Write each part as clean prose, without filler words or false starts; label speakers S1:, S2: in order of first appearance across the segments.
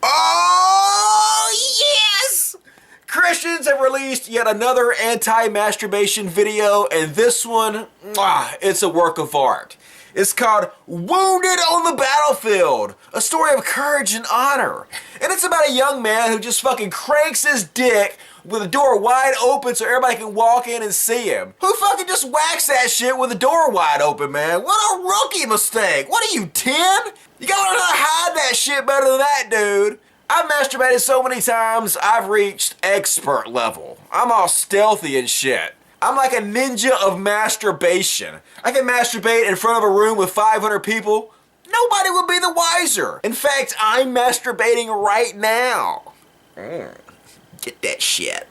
S1: Oh, yes! Christians have released yet another anti-masturbation video, and this one, it's a work of art. It's called Wounded on the Battlefield, a story of courage and honor. And it's about a young man who just fucking cranks his dick with the door wide open so everybody can walk in and see him. Who fucking just whacks that shit with the door wide open, man? What a rookie mistake. What are you, 10? You gotta learn how to hide that shit better than that, dude. I've masturbated so many times, I've reached expert level. I'm all stealthy and shit. I'm like a ninja of masturbation. I can masturbate in front of a room with 500 people. Nobody would be the wiser. In fact, I'm masturbating right now. Get that shit.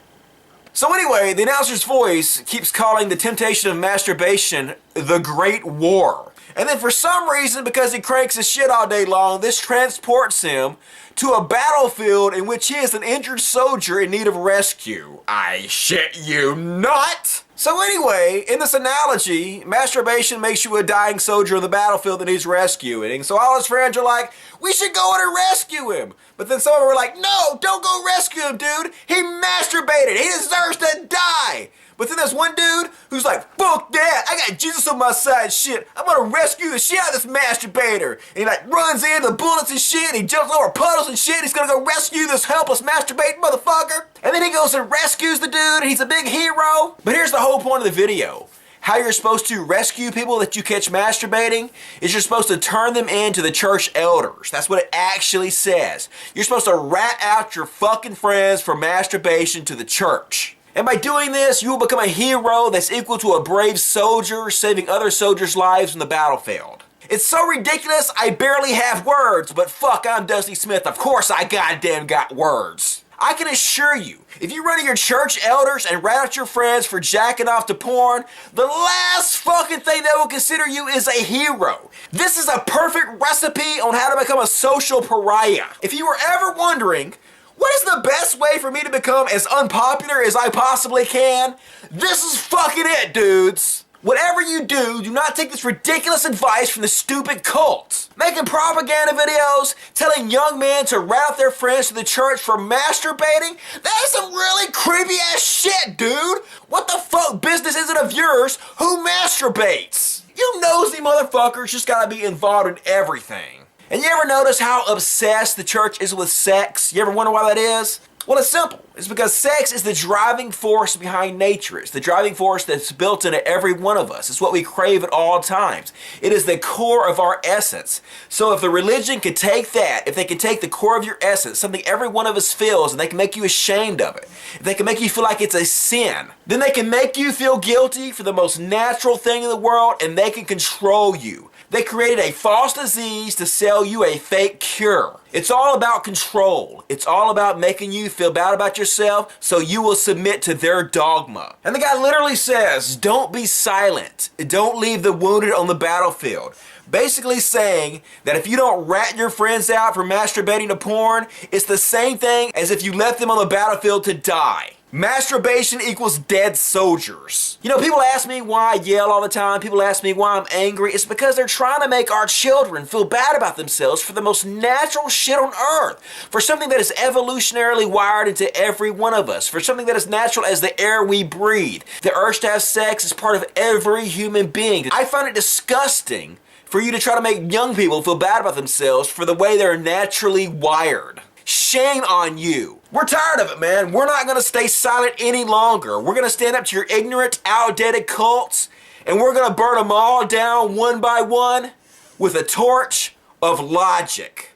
S1: So anyway, the announcer's voice keeps calling the temptation of masturbation the Great War. And then for some reason, because he cranks his shit all day long, this transports him to a battlefield in which he is an injured soldier in need of rescue. I shit you not! So anyway, in this analogy, masturbation makes you a dying soldier on the battlefield that needs rescuing. So all his friends are like, we should go in and rescue him. But then some of them were like, no, don't go rescue him, dude. He masturbated. He deserves to die. But then there's one dude who's like, fuck that, I got Jesus on my side, shit. I'm gonna rescue the shit out of this masturbator. And he like runs in the bullets and shit, and he jumps over puddles and shit. He's gonna go rescue this helpless masturbating motherfucker. And then he goes and rescues the dude, and he's a big hero. But here's the whole point of the video. How you're supposed to rescue people that you catch masturbating is you're supposed to turn them into the church elders. That's what it actually says. You're supposed to rat out your fucking friends for masturbation to the church. And by doing this, you will become a hero that's equal to a brave soldier saving other soldiers' lives on the battlefield. It's so ridiculous, I barely have words, but fuck, I'm Dusty Smith. Of course I goddamn got words. I can assure you, if you run to your church elders and rat out your friends for jacking off to porn, the last fucking thing they will consider you is a hero. This is a perfect recipe on how to become a social pariah. If you were ever wondering, what is the best way for me to become as unpopular as I possibly can? This is fucking it, dudes. Whatever you do, do not take this ridiculous advice from the stupid cults. Making propaganda videos, telling young men to rat out their friends to the church for masturbating, that is some really creepy ass shit, dude. What the fuck business is it of yours who masturbates? You nosy motherfuckers just gotta be involved in everything. And you ever notice how obsessed the church is with sex? You ever wonder why that is? Well, it's simple. It's because sex is the driving force behind nature. It's the driving force that's built into every one of us. It's what we crave at all times. It is the core of our essence. So if the religion could take that, if they could take the core of your essence, something every one of us feels, and they can make you ashamed of it, if they can make you feel like it's a sin, then they can make you feel guilty for the most natural thing in the world, and they can control you. They created a false disease to sell you a fake cure. It's all about control. It's all about making you feel bad about yourself so you will submit to their dogma. And the guy literally says, don't be silent. Don't leave the wounded on the battlefield. Basically saying that if you don't rat your friends out for masturbating to porn, it's the same thing as if you left them on the battlefield to die. Masturbation equals dead soldiers. You know, people ask me why I yell all the time. People ask me why I'm angry. It's because they're trying to make our children feel bad about themselves for the most natural shit on earth. For something that is evolutionarily wired into every one of us. For something that is natural as the air we breathe. The urge to have sex is part of every human being. I find it disgusting for you to try to make young people feel bad about themselves for the way they're naturally wired. Shame on you. We're tired of it, man. We're not going to stay silent any longer. We're going to stand up to your ignorant, outdated cults, and we're going to burn them all down one by one with a torch of logic.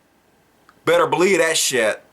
S1: Better believe that shit.